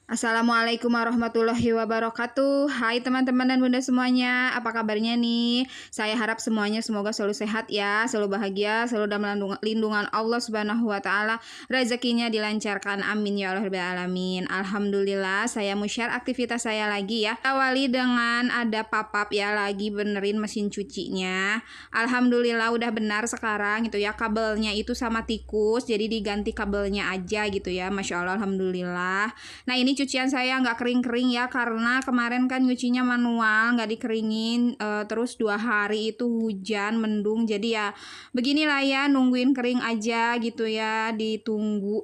Assalamualaikum warahmatullahi wabarakatuh. Hai teman-teman dan bunda semuanya, apa kabarnya nih? Saya harap semuanya semoga selalu sehat ya, selalu bahagia, selalu dalam lindungan Allah Subhanahu wa taala. Rezekinya dilancarkan, amin ya Allah rabbil alamin. Alhamdulillah, saya mau share aktivitas saya lagi ya. Awali dengan ada papap ya, lagi benerin mesin cucinya. Alhamdulillah udah benar sekarang gitu ya, kabelnya itu sama tikus, jadi diganti kabelnya aja gitu ya. Masya Allah, alhamdulillah. Nah ini cucian saya nggak kering-kering ya, karena kemarin kan nyucinya manual nggak dikeringin, terus 2 hari itu hujan mendung, jadi ya beginilah ya, nungguin kering aja gitu ya, ditunggu.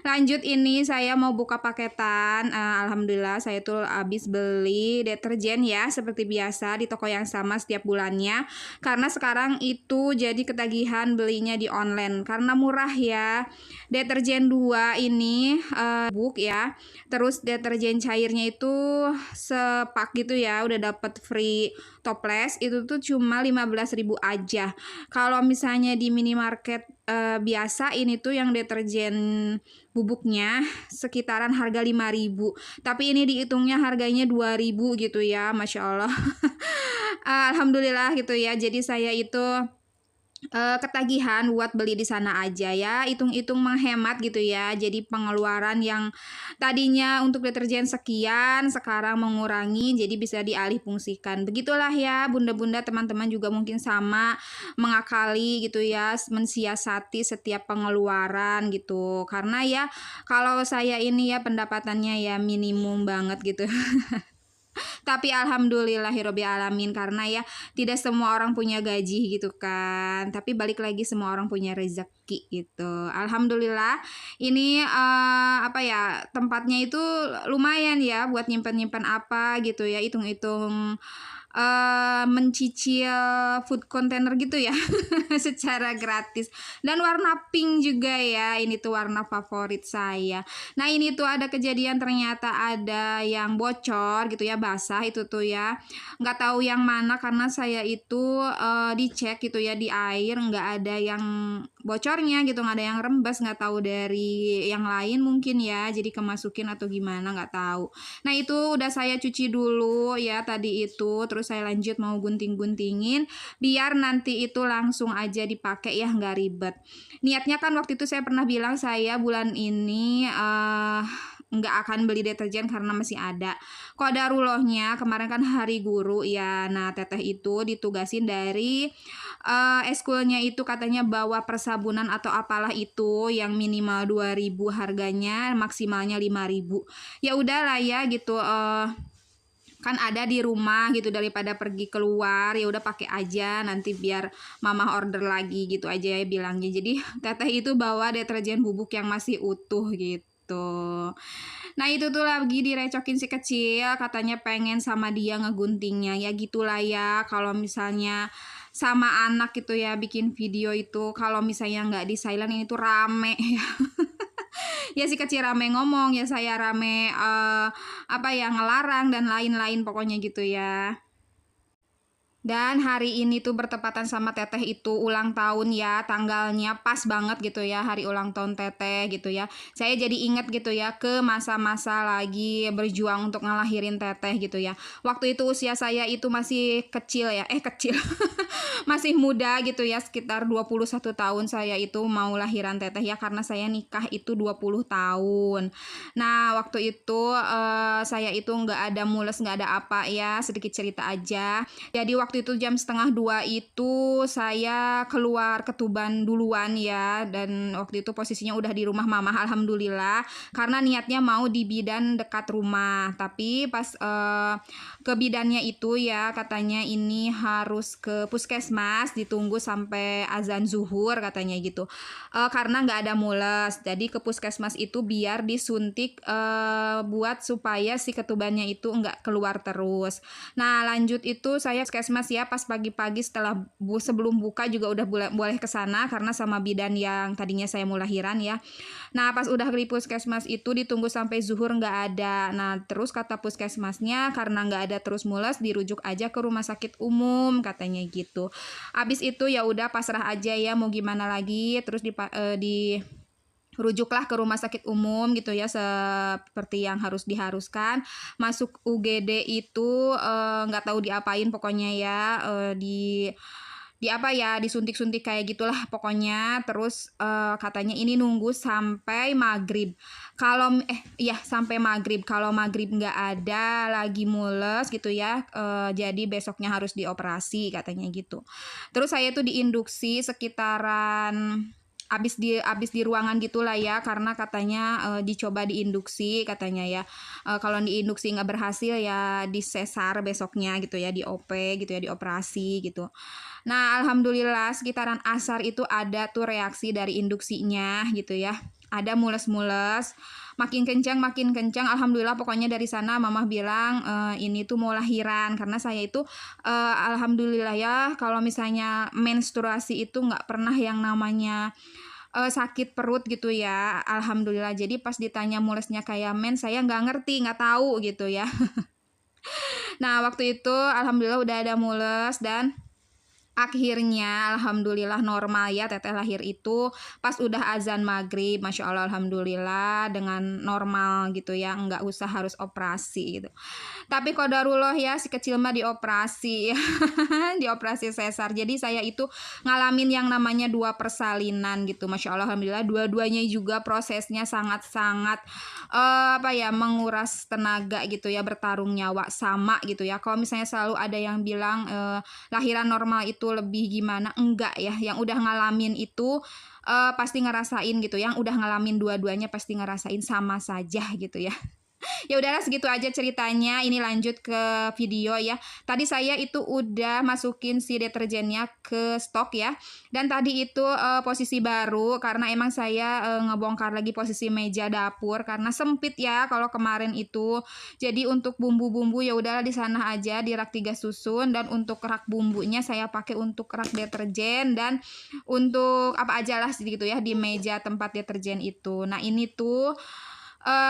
Lanjut, ini saya mau buka paketan. Alhamdulillah saya tuh habis beli deterjen ya, seperti biasa di toko yang sama setiap bulannya, karena sekarang itu jadi ketagihan belinya di online karena murah ya. Deterjen 2 ini buk ya, terus deterjen cairnya itu sepak gitu ya, udah dapat free toples, itu tuh cuma 15.000 aja. Kalau misalnya di minimarket biasa ini tuh yang deterjen bubuknya sekitaran harga 5.000, tapi ini dihitungnya harganya 2.000 gitu ya, Masya Allah. Alhamdulillah gitu ya, jadi saya itu ketagihan buat beli di sana aja ya, hitung-hitung menghemat gitu ya. Jadi pengeluaran yang tadinya untuk deterjen sekian sekarang mengurangi, jadi bisa dialih fungsikan. Begitulah ya bunda-bunda, teman-teman juga mungkin sama, mengakali gitu ya, mensiasati setiap pengeluaran gitu. Karena ya kalau saya ini ya pendapatannya ya minimum banget gitu. Tapi alhamdulillahirobbil alamin, karena ya tidak semua orang punya gaji gitu kan. Tapi balik lagi, semua orang punya rezeki gitu. Alhamdulillah ini apa ya, tempatnya itu lumayan ya buat nyimpen-nyimpen apa gitu ya, hitung-hitung mencicil food container gitu ya secara gratis. Dan warna pink juga ya, ini tuh warna favorit saya. Nah ini tuh ada kejadian, ternyata ada yang bocor gitu ya, basah itu tuh ya, nggak tahu yang mana, karena saya itu dicek gitu ya di air, nggak ada yang bocornya gitu, nggak ada yang rembes, nggak tahu dari yang lain mungkin ya, jadi kemasukin atau gimana nggak tahu. Nah itu udah saya cuci dulu ya tadi itu, terus saya lanjut mau gunting-guntingin biar nanti itu langsung aja dipakai ya, nggak ribet. Niatnya kan waktu itu saya pernah bilang saya bulan ini nggak akan beli deterjen karena masih ada. Qadarullohnya kemarin kan hari guru ya, nah teteh itu ditugasin dari eskulnya itu, katanya bawa persabunan atau apalah itu yang minimal 2.000 harganya, maksimalnya 5.000. Ya udahlah ya gitu, kan ada di rumah gitu, daripada pergi keluar ya udah pakai aja, nanti biar mama order lagi gitu aja ya bilangnya. Jadi teteh itu bawa deterjen bubuk yang masih utuh gitu. Nah itu tuh lagi direcokin si kecil, katanya pengen sama dia ngeguntingnya. Ya gitulah ya, kalau misalnya sama anak gitu ya bikin video itu, kalau misalnya nggak di silent ini tuh rame ya. Ya si kecil rame ngomong, ya saya rame apa ya, ngelarang dan lain-lain pokoknya gitu ya. Dan hari ini tuh bertepatan sama teteh itu ulang tahun ya, tanggalnya pas banget gitu ya, hari ulang tahun teteh gitu ya. Saya jadi inget gitu ya ke masa-masa lagi berjuang untuk ngelahirin teteh gitu ya. Waktu itu usia saya itu masih kecil ya, kecil. Masih muda gitu ya, sekitar 21 tahun saya itu mau lahiran teteh ya, karena saya nikah itu 20 tahun. Nah waktu itu saya itu nggak ada mules, nggak ada apa ya, sedikit cerita aja. Jadi waktu itu jam 1:30 itu saya keluar ke Tuban duluan ya, dan waktu itu posisinya udah di rumah mama alhamdulillah, karena niatnya mau di bidan dekat rumah. Tapi pas ke bidannya itu ya, katanya ini harus ke puskesmas, ditunggu sampai azan zuhur katanya gitu, karena nggak ada mules. Jadi ke puskesmas itu biar disuntik buat supaya si ketubannya itu nggak keluar terus. Nah lanjut itu saya puskesmas ya, pas pagi-pagi sebelum buka juga udah boleh ke sana karena sama bidan yang tadinya saya mau lahiran ya. Nah pas udah di puskesmas itu ditunggu sampai zuhur nggak ada. Nah terus kata puskesmasnya karena nggak ada terus mules, dirujuk aja ke rumah sakit umum katanya gitu. Abis itu ya udah pasrah aja ya, mau gimana lagi, terus di rujuklah ke rumah sakit umum gitu ya, seperti yang diharuskan. Masuk UGD itu nggak tahu diapain pokoknya ya, di apa ya, disuntik-suntik kayak gitulah pokoknya. Terus katanya ini nunggu sampai maghrib. Kalau iya sampai maghrib. Kalau maghrib nggak ada lagi mules gitu ya, jadi besoknya harus dioperasi katanya gitu. Terus saya tuh diinduksi sekitaran abis di ruangan gitulah ya, karena katanya dicoba diinduksi katanya ya. Kalau diinduksi nggak berhasil ya disesar besoknya gitu ya, di OP gitu ya, dioperasi gitu. Nah, alhamdulillah sekitaran asar itu ada tuh reaksi dari induksinya gitu ya. Ada mules-mules, makin kencang. Alhamdulillah pokoknya dari sana mama bilang ini tuh mau lahiran, karena saya itu alhamdulillah ya kalau misalnya menstruasi itu nggak pernah yang namanya sakit perut gitu ya, alhamdulillah. Jadi pas ditanya mulesnya kayak saya nggak ngerti, nggak tahu gitu ya. Nah waktu itu alhamdulillah udah ada mules, dan akhirnya alhamdulillah normal ya teteh lahir itu pas udah azan maghrib. Masya Allah alhamdulillah dengan normal gitu ya, nggak usah harus operasi gitu. Tapi qadarullah ya, si kecil mah dioperasi dioperasi sesar. Jadi saya itu ngalamin yang namanya 2 persalinan gitu. Masya Allah alhamdulillah dua-duanya juga prosesnya sangat-sangat menguras tenaga gitu ya, bertarung nyawa sama gitu ya. Kalau misalnya selalu ada yang bilang lahiran normal itu lebih gimana, enggak ya. Yang udah ngalamin itu pasti ngerasain gitu. Yang udah ngalamin dua-duanya pasti ngerasain sama saja gitu ya. Ya udahlah segitu aja ceritanya. Ini lanjut ke video ya. Tadi saya itu udah masukin si deterjennya ke stok ya. Dan tadi itu posisi baru karena emang saya ngebongkar lagi posisi meja dapur karena sempit ya kalau kemarin itu. Jadi untuk bumbu-bumbu ya udahlah di sana aja di rak 3 susun, dan untuk rak bumbunya saya pakai untuk rak deterjen, dan untuk apa aja lah gitu ya di meja tempat deterjen itu. Nah ini tuh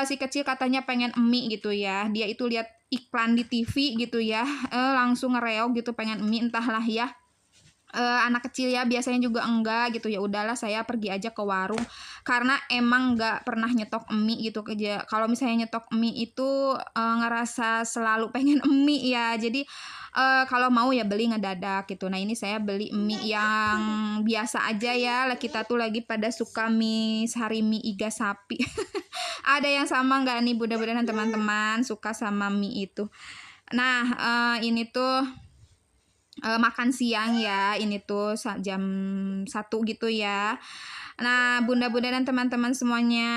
si kecil katanya pengen mie gitu ya. Dia itu lihat iklan di TV gitu ya, langsung ngereok gitu pengen mie, entahlah ya. Anak kecil ya biasanya juga enggak gitu. Ya udahlah saya pergi aja ke warung karena emang nggak pernah nyetok mie gitu. Kalau misalnya nyetok mie itu ngerasa selalu pengen mie ya. Jadi kalau mau ya beli ngedadak gitu. Nah ini saya beli mie yang biasa aja ya. Kita tuh lagi pada suka mie sarimi iga sapi. Ada yang sama nggak nih bunda-bunda dan teman-teman suka sama mie itu? Nah ini tuh makan siang ya. Ini tuh jam 1 gitu ya. Nah bunda-bunda dan teman-teman semuanya,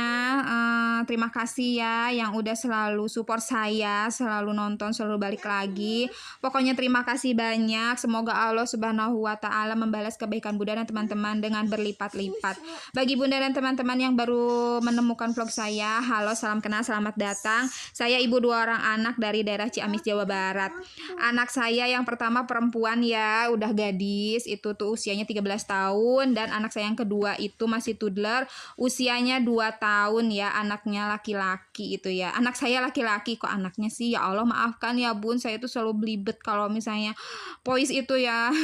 terima kasih ya yang udah selalu support saya, selalu nonton, selalu balik lagi. Pokoknya terima kasih banyak. Semoga Allah Subhanahu wa Ta'ala membalas kebaikan bunda dan teman-teman dengan berlipat-lipat. Bagi bunda dan teman-teman yang baru menemukan vlog saya, halo, salam kenal, selamat datang. Saya ibu 2 orang anak dari daerah Ciamis, Jawa Barat. Anak saya yang pertama perempuan ya, udah gadis, itu tuh usianya 13 tahun, dan anak saya yang kedua itu masih toddler, usianya 2 tahun ya, anaknya laki-laki itu ya. Anak saya laki-laki, kok anaknya sih, ya Allah maafkan ya bun, saya tuh selalu belibet kalau misalnya voice itu ya.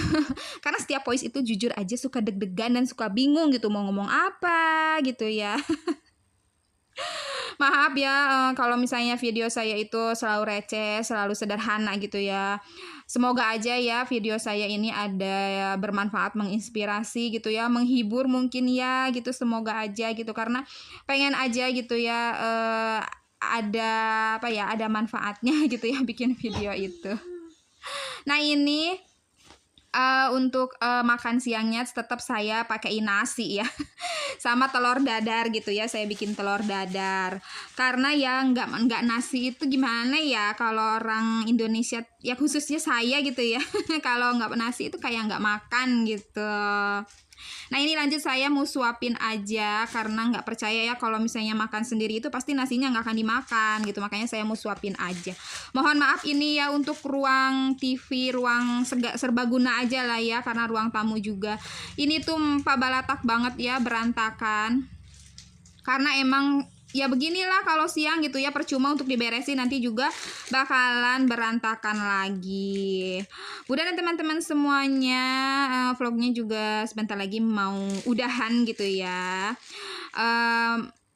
Karena setiap voice itu jujur aja suka deg-degan dan suka bingung gitu mau ngomong apa gitu ya. Maaf ya kalau misalnya video saya itu selalu receh, selalu sederhana gitu ya. Semoga aja ya video saya ini ada bermanfaat, menginspirasi gitu ya, menghibur mungkin ya gitu. Semoga aja gitu, karena pengen aja gitu ya ada ada manfaatnya gitu ya bikin video itu. Nah ini untuk makan siangnya tetap saya pakai nasi ya. Sama telur dadar gitu ya, saya bikin telur dadar karena ya nggak nasi itu gimana ya kalau orang Indonesia ya, khususnya saya gitu ya. Kalau nggak nasi itu kayak nggak makan gitu. Nah ini lanjut saya mau suapin aja karena nggak percaya ya kalau misalnya makan sendiri itu pasti nasinya nggak akan dimakan gitu, makanya saya mau suapin aja. Mohon maaf ini ya untuk ruang TV, ruang serbaguna aja lah ya, karena ruang tamu juga ini tuh pabalatak banget ya, berantakan karena emang ya beginilah kalau siang gitu ya, percuma untuk diberesin, nanti juga bakalan berantakan lagi. Udah dan teman-teman semuanya, vlognya juga sebentar lagi mau udahan gitu ya.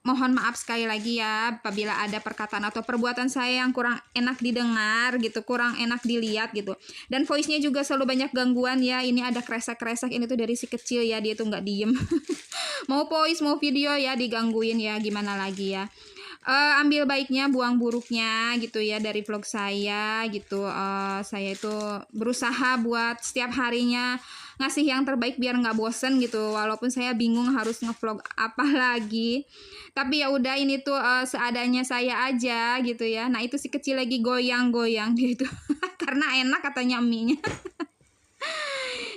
Mohon maaf sekali lagi ya apabila ada perkataan atau perbuatan saya yang kurang enak didengar gitu, kurang enak dilihat gitu. Dan voice-nya juga selalu banyak gangguan ya. Ini ada kresek-kresek, ini tuh dari si kecil ya, dia tuh nggak diem. Mau voice mau video ya digangguin ya, gimana lagi ya. Ambil baiknya buang buruknya gitu ya dari vlog saya gitu. Saya itu berusaha buat setiap harinya ngasih yang terbaik biar nggak bosen gitu, walaupun saya bingung harus ngevlog apa lagi, tapi ya udah, ini tuh seadanya saya aja gitu ya. Nah itu si kecil lagi goyang-goyang dia itu karena enak katanya mie-nya.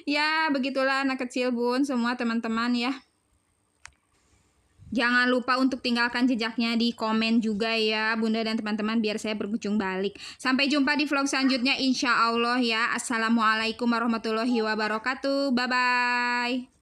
Ya begitulah anak kecil bun semua teman-teman ya. Jangan lupa untuk tinggalkan jejaknya di komen juga ya Bunda dan teman-teman, biar saya berkunjung balik. Sampai jumpa di vlog selanjutnya insya Allah ya. Assalamualaikum warahmatullahi wabarakatuh. Bye-bye.